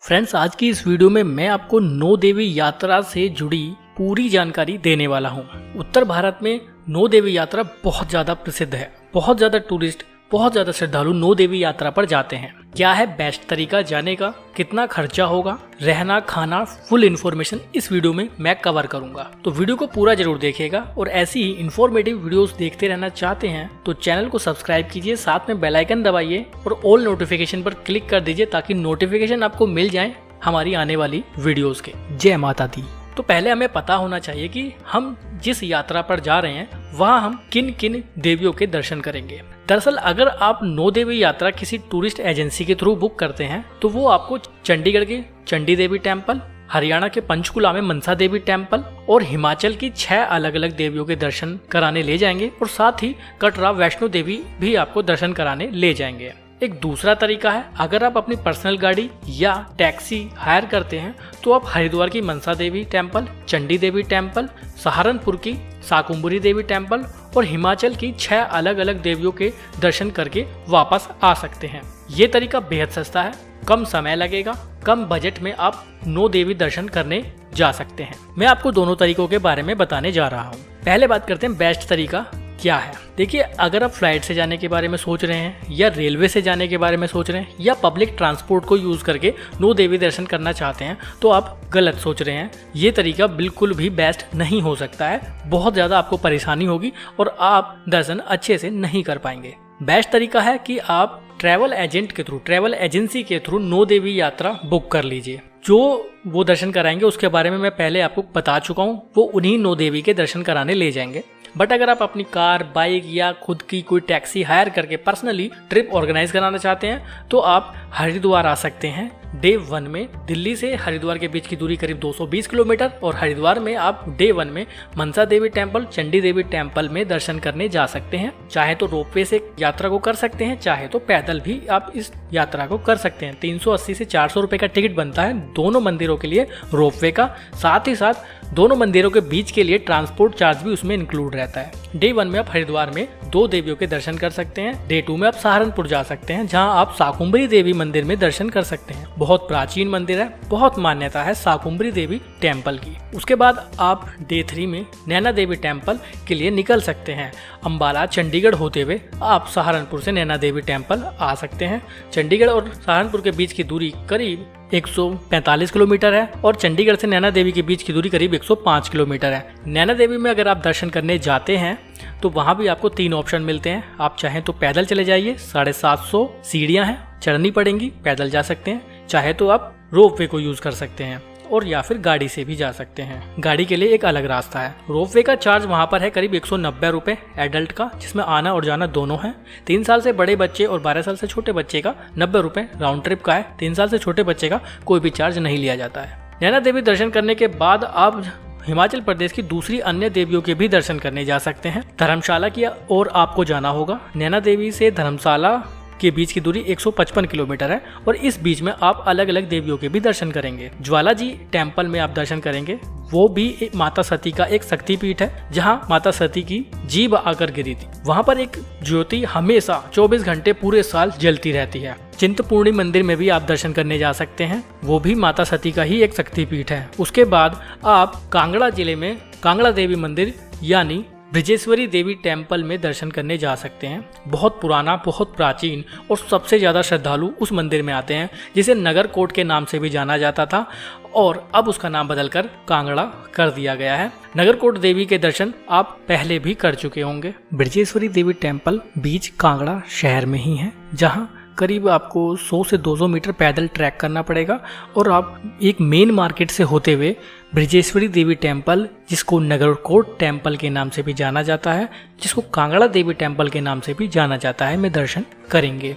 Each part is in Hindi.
फ्रेंड्स, आज की इस वीडियो में मैं आपको नौ देवी यात्रा से जुड़ी पूरी जानकारी देने वाला हूँ। उत्तर भारत में नौ देवी यात्रा बहुत ज्यादा प्रसिद्ध है। बहुत ज्यादा टूरिस्ट, बहुत ज्यादा श्रद्धालु नौ देवी यात्रा पर जाते हैं। क्या है बेस्ट तरीका जाने का, कितना खर्चा होगा, रहना खाना, फुल इन्फॉर्मेशन इस वीडियो में मैं कवर करूंगा। तो वीडियो को पूरा जरूर देखिएगा और ऐसी ही इन्फॉर्मेटिव वीडियोस देखते रहना चाहते हैं तो चैनल को सब्सक्राइब कीजिए, साथ में बेल आइकन दबाइए और ऑल नोटिफिकेशन पर क्लिक कर दीजिए ताकि नोटिफिकेशन आपको मिल जाए हमारी आने वाली वीडियोस के। जय माता दी। तो पहले हमें पता होना चाहिए कि हम जिस यात्रा पर जा रहे हैं वहाँ हम किन किन देवियों के दर्शन करेंगे। दरअसल अगर आप नौ देवी यात्रा किसी टूरिस्ट एजेंसी के थ्रू बुक करते हैं तो वो आपको चंडीगढ़ के चंडी देवी टेम्पल, हरियाणा के पंचकुला में मनसा देवी टेम्पल और हिमाचल की 6 अलग अलग देवियों के दर्शन कराने ले जाएंगे और साथ ही कटरा वैष्णो देवी भी आपको दर्शन कराने ले जाएंगे। एक दूसरा तरीका है, अगर आप अपनी पर्सनल गाड़ी या टैक्सी हायर करते हैं तो आप हरिद्वार की मनसा देवी टेम्पल, चंडी देवी टेम्पल, सहारनपुर की शाकुंभरी देवी टेम्पल और हिमाचल की 6 अलग अलग देवियों के दर्शन करके वापस आ सकते हैं। ये तरीका बेहद सस्ता है, कम समय लगेगा, कम बजट में आप नौ देवी दर्शन करने जा सकते हैं। मैं आपको दोनों तरीकों के बारे में बताने जा रहा हूँ। पहले बात करते हैं बेस्ट तरीका क्या है। देखिए, अगर आप फ्लाइट से जाने के बारे में सोच रहे हैं या रेलवे से जाने के बारे में सोच रहे हैं या पब्लिक ट्रांसपोर्ट को यूज करके नौ देवी दर्शन करना चाहते हैं तो आप गलत सोच रहे हैं। ये तरीका बिल्कुल भी बेस्ट नहीं हो सकता है। बहुत ज़्यादा आपको परेशानी होगी और आप दर्शन अच्छे से नहीं कर पाएंगे। बेस्ट तरीका है कि आप ट्रैवल एजेंट के थ्रू, ट्रैवल एजेंसी के थ्रू नौ देवी यात्रा बुक कर लीजिए। जो वो दर्शन कराएंगे उसके बारे में मैं पहले आपको बता चुका हूँ, वो उन्हीं नौ देवी के दर्शन कराने ले जाएंगे। बट अगर आप अपनी कार, बाइक या खुद की कोई टैक्सी हायर करके पर्सनली ट्रिप ऑर्गेनाइज कराना चाहते हैं तो आप हरिद्वार आ सकते हैं। डे 1 में दिल्ली से हरिद्वार के बीच की दूरी करीब 220 किलोमीटर और हरिद्वार में आप डे 1 में मनसा देवी टेम्पल, चंडी देवी टेम्पल में दर्शन करने जा सकते हैं। चाहे तो रोपवे से यात्रा को कर सकते हैं, चाहे तो पैदल भी आप इस यात्रा को कर सकते हैं। 380 से 400 रुपए का टिकट बनता है दोनों मंदिरों के लिए रोपवे का। साथ ही साथ दोनों मंदिरों के बीच के लिए ट्रांसपोर्ट चार्ज भी उसमें इंक्लूड रहता है। डे 1 में आप हरिद्वार में 2 देवियों के दर्शन कर सकते हैं। डे 2 में आप सहारनपुर जा सकते हैं जहां आप शाकुंभरी देवी मंदिर में दर्शन कर सकते हैं। बहुत प्राचीन मंदिर है, बहुत मान्यता है शाकुंभरी देवी टेम्पल की। उसके बाद आप डे 3 में नैना देवी टेम्पल के लिए निकल सकते हैं। अंबाला चंडीगढ़ होते हुए आप सहारनपुर से नैना देवी टेम्पल आ सकते हैं। चंडीगढ़ और सहारनपुर के बीच की दूरी करीब 145 किलोमीटर है और चंडीगढ़ से नैना देवी के बीच की दूरी करीब 105 किलोमीटर है। नैना देवी में अगर आप दर्शन करने जाते हैं तो वहाँ भी आपको 3 ऑप्शन मिलते हैं। आप चाहें तो पैदल चले जाइए, 750 सीढ़ियाँ हैं, चढ़नी पड़ेंगी, पैदल जा सकते हैं। चाहे तो आप रोपवे को यूज कर सकते हैं और या फिर गाड़ी से भी जा सकते हैं। गाड़ी के लिए एक अलग रास्ता है। रोपवे का चार्ज वहाँ पर है करीब 190 रुपए एडल्ट का, जिसमें आना और जाना दोनों है। 3 साल से बड़े बच्चे और 12 साल से छोटे बच्चे का 90 रुपए राउंड ट्रिप का है। 3 साल से छोटे बच्चे का कोई भी चार्ज नहीं लिया जाता है। नैना देवी दर्शन करने के बाद आप हिमाचल प्रदेश की दूसरी अन्य देवियों के भी दर्शन करने जा सकते हैं। धर्मशाला की ओर आपको जाना होगा। नैना देवी से धर्मशाला के बीच की दूरी 155 किलोमीटर है और इस बीच में आप अलग अलग देवियों के भी दर्शन करेंगे। ज्वाला जी टेम्पल में आप दर्शन करेंगे, वो भी माता सती का एक शक्तिपीठ है जहां माता सती की जीभ आकर गिरी थी। वहां पर एक ज्योति हमेशा 24 घंटे पूरे साल जलती रहती है। चिंतपूर्णी मंदिर में भी आप दर्शन करने जा सकते हैं, वो भी माता सती का ही एक शक्तिपीठ है। उसके बाद आप कांगड़ा जिले में कांगड़ा देवी मंदिर यानी ब्रजेश्वरी देवी टेम्पल में दर्शन करने जा सकते हैं। बहुत पुराना, बहुत प्राचीन और सबसे ज़्यादा श्रद्धालु उस मंदिर में आते हैं, जिसे नगर कोट के नाम से भी जाना जाता था और अब उसका नाम बदलकर कांगड़ा कर दिया गया है। नगर कोट देवी के दर्शन आप पहले भी कर चुके होंगे। ब्रजेश्वरी देवी टेम्पल बीच कांगड़ा शहर में ही है, जहाँ करीब आपको 100 से 200 मीटर पैदल ट्रैक करना पड़ेगा और आप एक मेन मार्केट से होते हुए ब्रजेश्वरी देवी टेम्पल, जिसको नगरकोट टेम्पल के नाम से भी जाना जाता है, जिसको कांगड़ा देवी टेम्पल के नाम से भी जाना जाता है, में दर्शन करेंगे।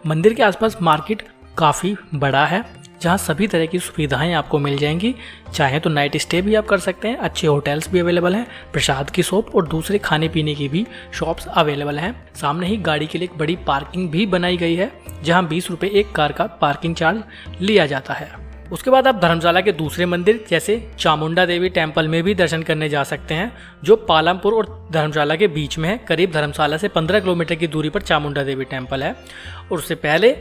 मंदिर के आसपास मार्केट काफ़ी बड़ा है जहाँ सभी तरह की सुविधाएं आपको मिल जाएंगी। चाहे तो नाइट स्टे भी आप कर सकते हैं, अच्छे होटल्स भी अवेलेबल हैं, प्रसाद की शॉप और दूसरे खाने पीने की भी शॉप्स अवेलेबल हैं। सामने ही गाड़ी के लिए एक बड़ी पार्किंग भी बनाई गई है जहाँ 20 रुपये एक कार का पार्किंग चार्ज लिया जाता है। उसके बाद आप धर्मशाला के दूसरे मंदिर जैसे चामुंडा देवी टेम्पल में भी दर्शन करने जा सकते हैं, जो पालमपुर और धर्मशाला के बीच में है। करीब धर्मशाला से 15 किलोमीटर की दूरी पर चामुंडा देवी टेम्पल है। और उससे पहले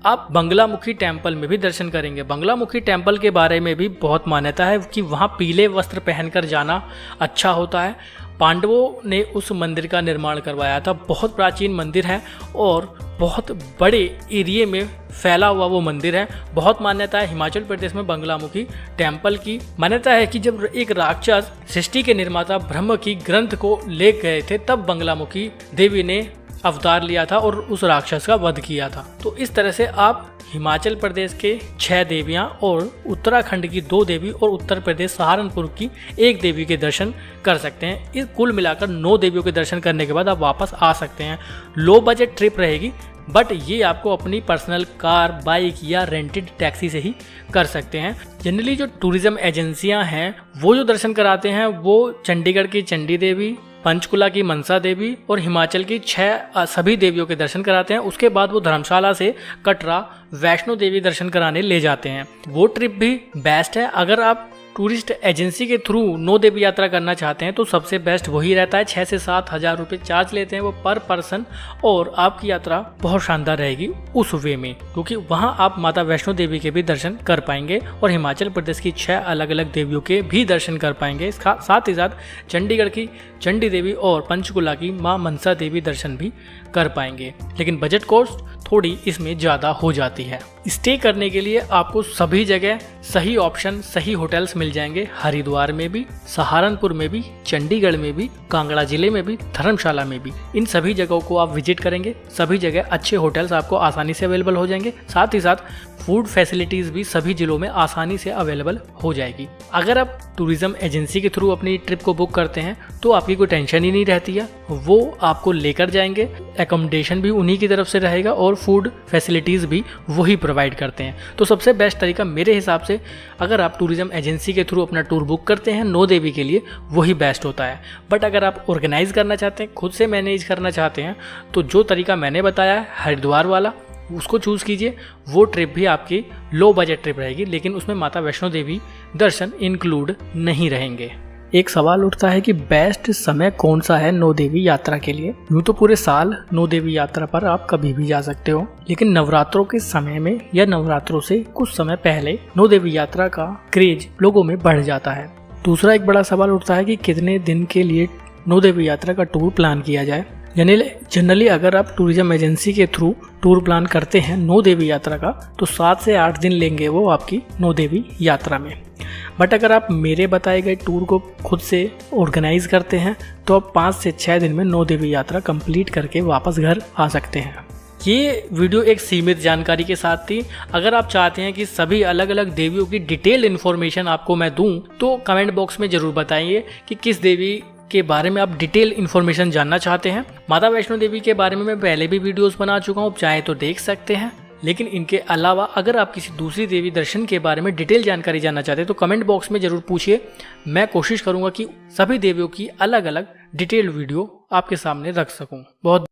आप बंगलामुखी टेम्पल में भी दर्शन करेंगे। बंगलामुखी टेम्पल के बारे में भी बहुत मान्यता है कि वहाँ पीले वस्त्र पहनकर जाना अच्छा होता है। पांडवों ने उस मंदिर का निर्माण करवाया था। बहुत प्राचीन मंदिर है और बहुत बड़े एरिए में फैला हुआ वो मंदिर है। बहुत मान्यता है हिमाचल प्रदेश में बंगलामुखी टेम्पल की। मान्यता है कि जब एक राक्षस सृष्टि के निर्माता ब्रह्म की ग्रंथ को ले गए थे, तब बंगलामुखी देवी ने अवतार लिया था और उस राक्षस का वध किया था। तो इस तरह से आप हिमाचल प्रदेश के 6 देवियां और उत्तराखंड की 2 देवी और उत्तर प्रदेश सहारनपुर की 1 देवी के दर्शन कर सकते हैं। इस कुल मिलाकर 9 देवियों के दर्शन करने के बाद आप वापस आ सकते हैं। लो बजट ट्रिप रहेगी, बट ये आपको अपनी पर्सनल कार, बाइक या रेंटेड टैक्सी से ही कर सकते हैं। जनरली जो टूरिज्म एजेंसियां हैं वो जो दर्शन कराते हैं वो चंडीगढ़ की चंडी देवी, पंचकुला की मनसा देवी और हिमाचल की 6 सभी देवियों के दर्शन कराते हैं। उसके बाद वो धर्मशाला से कटरा वैष्णो देवी दर्शन कराने ले जाते हैं। वो ट्रिप भी बेस्ट है। अगर आप टूरिस्ट एजेंसी के थ्रू 9 देवी यात्रा करना चाहते हैं तो सबसे बेस्ट वही रहता है। 6 से 7 हज़ार रुपये चार्ज लेते हैं वो पर पर्सन, और आपकी यात्रा बहुत शानदार रहेगी उस वे में, क्योंकि वहाँ आप माता वैष्णो देवी के भी दर्शन कर पाएंगे और हिमाचल प्रदेश की 6 अलग अलग देवियों के भी दर्शन कर पाएंगे। साथ ही साथ चंडीगढ़ की चंडी देवी और पंचकुला की माँ मनसा देवी दर्शन भी कर पाएंगे। लेकिन बजट कॉस्ट थोड़ी इसमें ज़्यादा हो जाती है। स्टे करने के लिए आपको सभी जगह सही ऑप्शन, सही होटल्स मिल जाएंगे। हरिद्वार में भी, सहारनपुर में भी, चंडीगढ़ में भी, कांगड़ा जिले में भी, धर्मशाला में भी। इन सभी जगहों को आप विजिट करेंगे, सभी जगह अच्छे होटल्स आपको आसानी से अवेलेबल हो जाएंगे। साथ ही साथ फूड फैसिलिटीज़ भी सभी जिलों में आसानी से अवेलेबल हो जाएगी। अगर आप टूरिज्म एजेंसी के थ्रू अपनी ट्रिप को बुक करते हैं तो आपकी कोई टेंशन ही नहीं रहती है। वो आपको लेकर जाएंगे, एकोमोडेशन भी उन्हीं की तरफ से रहेगा और फूड फैसिलिटीज़ भी वही प्रोवाइड करते हैं। तो सबसे बेस्ट तरीका मेरे हिसाब से, अगर आप टूरिज्म एजेंसी के थ्रू अपना टूर बुक करते हैं 9 देवी के लिए, वही बेस्ट होता है। बट अगर आप ऑर्गेनाइज करना चाहते हैं, खुद से मैनेज करना चाहते हैं, तो जो तरीका मैंने बताया है हरिद्वार वाला, उसको चूज़ कीजिए। वो ट्रिप भी आपकी लो बजट ट्रिप रहेगी, लेकिन उसमें माता वैष्णो देवी दर्शन इंक्लूड नहीं रहेंगे। एक सवाल उठता है कि बेस्ट समय कौन सा है 9 देवी यात्रा के लिए। यूँ तो पूरे साल 9 देवी यात्रा पर आप कभी भी जा सकते हो, लेकिन नवरात्रों के समय में या नवरात्रों से कुछ समय पहले 9 देवी यात्रा का क्रेज लोगों में बढ़ जाता है। दूसरा एक बड़ा सवाल उठता है कि कितने दिन के लिए 9 देवी यात्रा का टूर प्लान किया जाए। जनरली अगर आप टूरिज्म एजेंसी के थ्रू टूर प्लान करते हैं 9 देवी यात्रा का, तो 7 से 8 दिन लेंगे वो आपकी 9 देवी यात्रा में। बट अगर आप मेरे बताए गए टूर को खुद से ऑर्गेनाइज करते हैं तो आप 5 से 6 दिन में 9 देवी यात्रा कंप्लीट करके वापस घर आ सकते हैं। ये वीडियो एक सीमित जानकारी के साथ थी। अगर आप चाहते हैं कि सभी अलग अलग देवियों की डिटेल्ड इन्फॉर्मेशन आपको मैं दूं, तो कमेंट बॉक्स में ज़रूर बताइए कि किस देवी के बारे में आप डिटेल इन्फॉर्मेशन जानना चाहते हैं। माता वैष्णो देवी के बारे में मैं पहले भी वीडियोस बना चुका हूँ, चाहे तो देख सकते हैं। लेकिन इनके अलावा अगर आप किसी दूसरी देवी दर्शन के बारे में डिटेल जानकारी जानना चाहते हैं तो कमेंट बॉक्स में ज़रूर पूछिए। मैं कोशिश करूँगा कि सभी देवियों की अलग अलग डिटेल्ड वीडियो आपके सामने रख सकूँ। बहुत